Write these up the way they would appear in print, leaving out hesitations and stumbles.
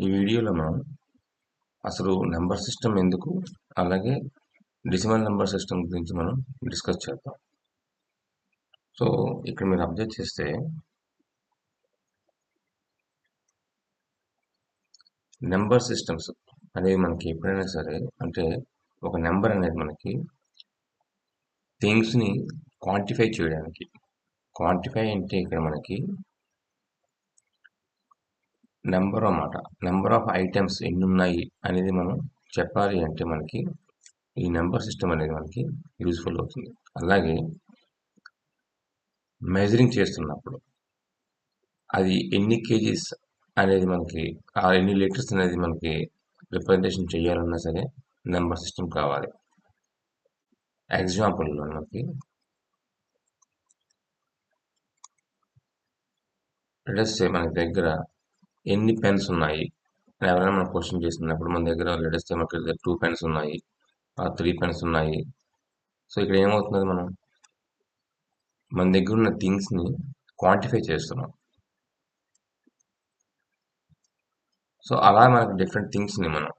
ఈ వీడియోలో మనం అసలు నెంబర్ సిస్టమ్ ఎందుకు, అలాగే డెసిమల్ నెంబర్ సిస్టమ్ గురించి మనం డిస్కస్ చేద్దాం. సో ఇక్కడ మీరు అబ్జర్వ్ చేస్తే నెంబర్ సిస్టమ్స్ అనేవి మనకి ఎప్పుడైనా సరే, అంటే ఒక నెంబర్ అనేది మనకి థింగ్స్ని క్వాంటిఫై చేయడానికి, క్వాంటిఫై అంటే ఇక్కడ మనకి నెంబర్ అన్నమాట, నెంబర్ ఆఫ్ ఐటమ్స్ ఎన్ని ఉన్నాయి అనేది మనం చెప్పాలి అంటే మనకి ఈ నెంబర్ సిస్టమ్ అనేది మనకి యూజ్ఫుల్ అవుతుంది. అలాగే మెజరింగ్ చేస్తున్నప్పుడు అది ఎన్ని కేజీస్ అనేది మనకి, ఆ ఎన్ని లీటర్స్ అనేది మనకి రిప్రజెంటేషన్ చేయాలన్నా సరే నెంబర్ సిస్టమ్ కావాలి. ఎగ్జాంపుల్ మనకి లెట్స్ సే మన దగ్గర ఎన్ని పెన్స్ ఉన్నాయి అని ఎవరైనా మనం క్వశ్చన్ చేస్తున్నప్పుడు మన దగ్గర లెట్స్ సే మనకి 2 పెన్స్ ఉన్నాయి, 3 పెన్స్ ఉన్నాయి. సో ఇక్కడ ఏమవుతున్నది, మన దగ్గర ఉన్న థింగ్స్ని క్వాంటిఫై చేస్తున్నాం. సో అలా మనకి డిఫరెంట్ థింగ్స్ని మనం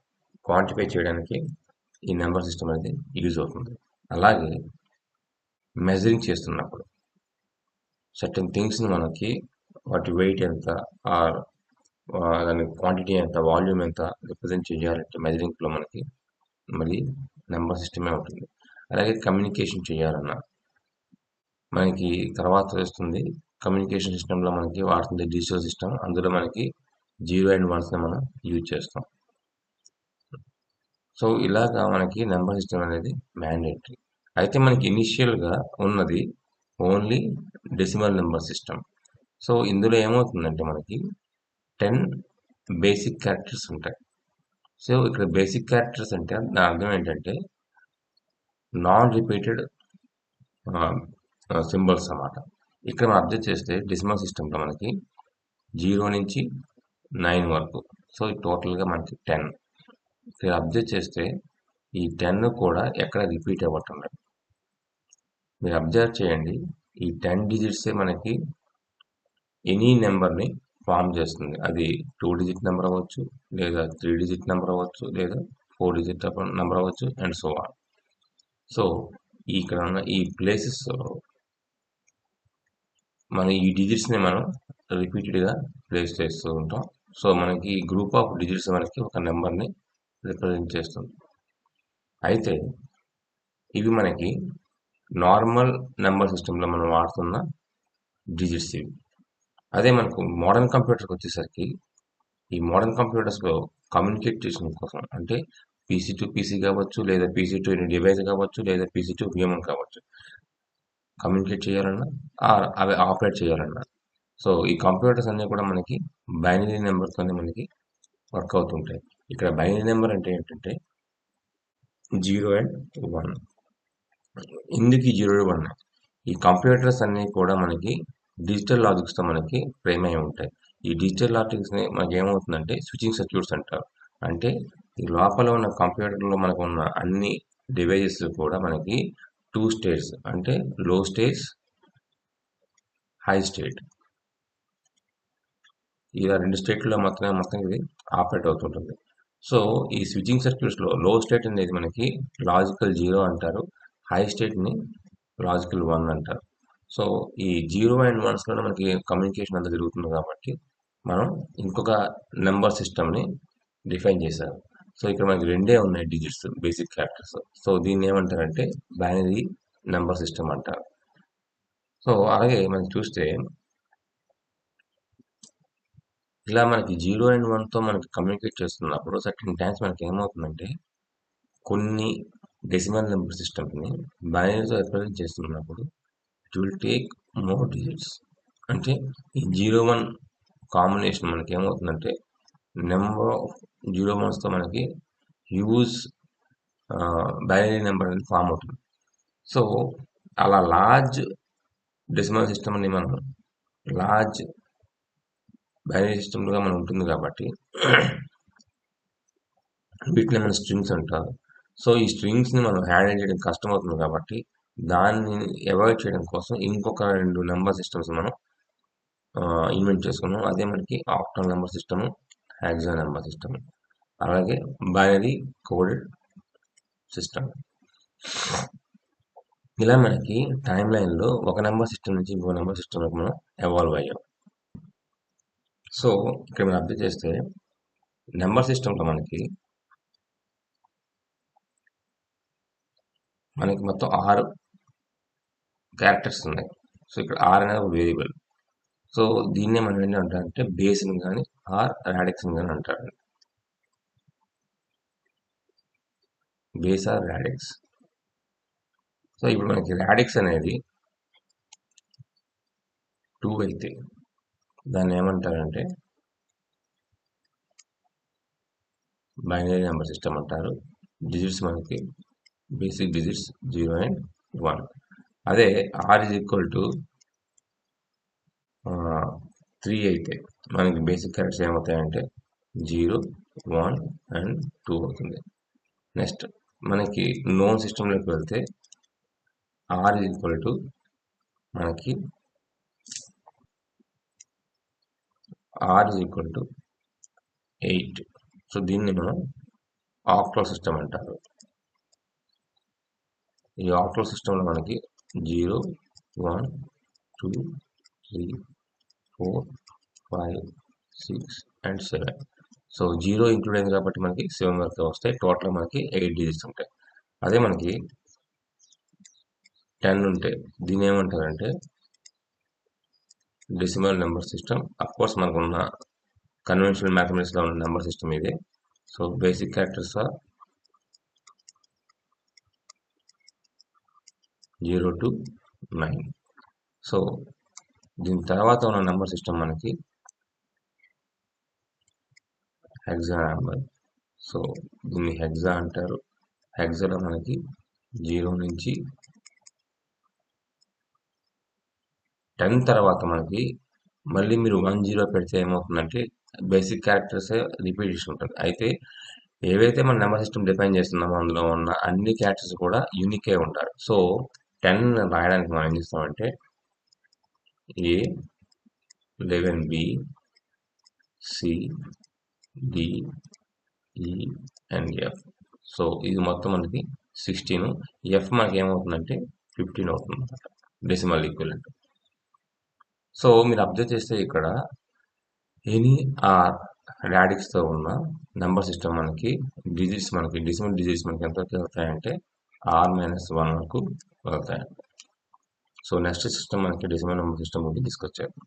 క్వాంటిఫై చేయడానికి ఈ నెంబర్ సిస్టమ్ అనేది యూజ్ అవుతుంది. అలాగే మెజరింగ్ చేస్తున్నప్పుడు సర్టన్ థింగ్స్ని మనకి వాటి వెయిట్ ఎంత, ఆర్ దాని క్వాంటిటీ ఎంత, వాల్యూమ్ ఎంత రిప్రజెంట్ చేయాలంటే మెజరింగ్లో మనకి మళ్ళీ నెంబర్ సిస్టమే ఉంటుంది. అలాగే కమ్యూనికేషన్ చేయాలన్నా మనకి తర్వాత వస్తుంది. కమ్యూనికేషన్ సిస్టంలో మనకి వాడుతుంది డిజిటల్ సిస్టమ్. అందులో మనకి 0 and 1 మనం యూజ్ చేస్తాం. సో ఇలాగా మనకి నెంబర్ సిస్టమ్ అనేది మ్యాండేటరీ. అయితే మనకి ఇనిషియల్గా ఉన్నది only decimal number system. So ఇందులో ఏమవుతుందంటే మనకి 10 బేసిక్ క్యారెక్టర్స్ ఉంటాయి. సో ఇక్కడ బేసిక్ క్యారెక్టర్స్ అంటే దాని అర్థం ఏంటంటే నాన్ రిపీటెడ్ సింబల్స్ అన్నమాట. ఇక్కడ మనం అబ్జర్వ్ చేస్తే డెసిమల్ సిస్టంలో మనకి 0 నుంచి 9 వరకు, సో టోటల్గా మనకి 10. ఇక్కడ అబ్జర్వ్ చేస్తే ఈ 10 కూడా ఎక్కడ రిపీట్ అవ్వటం లేదు. మీరు అబ్జర్వ్ చేయండి, ఈ 10 డిజిట్సే మనకి ఎనీ నెంబర్ని ఫామ్ చేస్తుంది. అది 2 డిజిట్ నెంబర్ అవ్వచ్చు, లేదా 3 డిజిట్ నెంబర్ అవ్వచ్చు, లేదా 4 డిజిట్ నెంబర్ అవ్వచ్చు, అండ్ సో ఆన్. సో ఇక్కడ ఉన్న ఈ ప్లేసెస్ మన ఈ డిజిట్స్ని మనం రిపీటెడ్గా ప్లేస్ చేస్తూ ఉంటాం. సో మనకి ఈ గ్రూప్ ఆఫ్ డిజిట్స్ మనకి ఒక నెంబర్ని రిప్రజెంట్ చేస్తుంది. అయితే ఇవి మనకి నార్మల్ నెంబర్ సిస్టంలో మనం వాడుతున్న డిజిట్స్ ఇవి. అదే మనకు మోడర్న్ కంప్యూటర్కి వచ్చేసరికి ఈ మోడర్న్ కంప్యూటర్స్లో కమ్యూనికేషన్ కోసం, అంటే పీసీ టు పీసీ కావచ్చు, లేదా పీసీ టు ఎనీ డివైస్ కావచ్చు, లేదా పీసీ టు హ్యూమన్ కావచ్చు, కమ్యూనికేట్ చేయాలన్నా అవి ఆపరేట్ చేయాలన్నా, సో ఈ కంప్యూటర్స్ అన్నీ కూడా మనకి బైనరీ నెంబర్తోనే మనకి వర్క్ అవుతుంటాయి. ఇక్కడ బైనరీ నెంబర్ అంటే ఏంటంటే 0 and 1. ఎందుకు ఈ 0 and 1? ఈ కంప్యూటర్స్ అన్నీ కూడా మనకి డిజిటల్ లాజిక్స్తో మనకి ఫ్రేమ్ అయి ఉంటాయి. ఈ డిజిటల్ లాజిక్స్ని మనకి ఏమవుతుందంటే స్విచ్చింగ్ సర్క్యూట్స్ అంటారు. అంటే ఈ లోపల ఉన్న కంప్యూటర్లో మనకు ఉన్న అన్ని డివైజెస్ కూడా మనకి 2 స్టేట్స్, అంటే లో స్టేట్, హై స్టేట్, ఇలా 2 స్టేట్లో మొత్తం ఇది ఆపరేట్ అవుతుంటుంది. సో ఈ స్విచ్చింగ్ సర్క్యూట్స్లో లో స్టేట్ అనేది మనకి లాజికల్ 0 అంటారు, హై స్టేట్ని లాజికల్ 1 అంటారు. సో ఈ 0 and 1స్లో మనకి కమ్యూనికేషన్ అంతా జరుగుతుంది కాబట్టి మనం ఇంకొక నెంబర్ సిస్టమ్ని డిఫైన్ చేశారు. సో ఇక్కడ మనకి రెండే ఉన్నాయి డిజిట్స్, బేసిక్ క్యారెక్టర్స్. సో దీన్ని ఏమంటారంటే బైనరీ నెంబర్ సిస్టమ్ అంటారు. సో అలాగే మనం చూస్తే ఇలా మనకి 0 and 1తో మనకి కమ్యూనికేట్ చేస్తున్నప్పుడు సర్టెన్ టైమ్స్ మనకి ఏమవుతుందంటే కొన్ని డెసిమల్ నెంబర్ సిస్టమ్ని బైనరీతో రిప్రజెంట్ చేస్తున్నప్పుడు it will take more digits. అంటే ఈ 0-1 కాంబినేషన్ మనకి ఏమవుతుందంటే నెంబర్ ఆఫ్ 0-1స్తో మనకి హ్యూజ్ బైనరీ నెంబర్ అనేది ఫామ్ అవుతుంది. సో అలా లార్జ్ డెసిమల్ సిస్టమ్ని మనం లార్జ్ బైనరీ సిస్టమ్గా మనం ఉంటుంది కాబట్టి వీటిని మనం స్ట్రింగ్స్ అంటారు. సో ఈ స్ట్రింగ్స్ని మనం హ్యాండిల్ చేయడం కష్టం అవుతుంది కాబట్టి దాన్ని అవాయిడ్ చేయడం కోసం ఇంకొక 2 నెంబర్ సిస్టమ్స్ మనం ఇన్వెంట్ చేసుకున్నాం. అదే మనకి octal number system hexa number system, అలాగే బైనరీ కోడెడ్ సిస్టమ్. ఇలా మనకి టైం లైన్లో ఒక నెంబర్ సిస్టమ్ నుంచి ఇంకో నెంబర్ సిస్టమ్లోకి మనం ఎవాల్వ్ అయ్యాం. సో ఇక్కడ మనం అబ్జర్వ్ చేస్తే నెంబర్ సిస్టంలో మనకి మొత్తం 6 క్యారెక్టర్స్ ఉన్నాయి. సో ఇక్కడ ఆర్ అనేది ఒక వేరియబుల్. సో దీన్నే మనం ఏంటంటే బేస్ని కానీ ఆర్ రాడిక్స్ని కానీ అంటారు. Base or radix. సో ఇప్పుడు మనకి రాడిక్స్ అనేది 2 అయితే దాన్ని ఏమంటారంటే బైనరీ నెంబర్ సిస్టమ్ అంటారు. డిజిట్స్ మనకి బేసిక్ డిజిట్స్ 0 and 1. అదే ఆర్ ఈజ్ ఈక్వల్ టు 3 అయితే మనకి బేసిక్ క్యారెక్టర్స్ ఏమవుతాయంటే 0, 1 and 2 అవుతుంది. నెక్స్ట్ మనకి నోన్ సిస్టంలోకి వెళ్తే ఆర్ ఈజ్ ఈక్వల్ టు మనకి 8. సో దీన్ని మనం ఆక్టో సిస్టమ్ అంటారు. ఈ ఆక్టో సిస్టంలో మనకి 0, 1, 2, 3, 4, 5, 6 and 7. సో 0 ఇంక్లూడ్ అయింది కాబట్టి మనకి 7 వరకు వస్తాయి. టోటల్ మనకి 8 డిజిట్స్ ఉంటాయి. అదే మనకి 10 ఉంటే దీని ఏమంటారంటే డెసిమల్ నెంబర్ సిస్టమ్. అఫ్కోర్స్ మనకున్న కన్వెన్షనల్ మ్యాథమెటిక్స్లో ఉన్న నెంబర్ సిస్టమ్ ఇదే. So basic characters are 0 to 9. So దీని తర్వాత ఉన్న నెంబర్ సిస్టమ్ మనకి హెక్సా నెంబర్. సో దీన్ని హెక్సా అంటారు. హెక్సాలో మనకి 0 నుంచి 10 తర్వాత మనకి మళ్ళీ మీరు 1, 0 పెడితే ఏమవుతుందంటే బేసిక్ క్యారెక్టర్స్ రిపీటేషన్ ఉంటుంది. అయితే ఏవైతే మన నెంబర్ సిస్టమ్ డిఫైన్ చేస్తున్నామో అందులో ఉన్న అన్ని క్యారెక్టర్స్ కూడా యూనిక్ అయి ఉంటారు. సో 10 రాయడానికి మనం ఏం చేస్తామంటే A, 11B, C, D, E and F. So ఇది మొత్తం మనకి 16. F మనకి ఏమవుతుందంటే 15 అవుతుంది అన్నమాట, డెసిమల్ ఈక్వలెంట్. సో మీరు అబ్జర్వ్ చేస్తే ఇక్కడ ఎనీ ఆర్ రాడిక్స్తో ఉన్న నెంబర్ సిస్టమ్ మనకి డెసిమల్ డిజిట్స్ మనకి ఎంత వెళ్తాయంటే R-1 వరకు వెళ్తాయి. సో నెక్స్ట్ సిస్టమ్ మనకి డెసిమల్ నెంబర్ సిస్టమ్ గురించి డిస్కస్ చేద్దాం.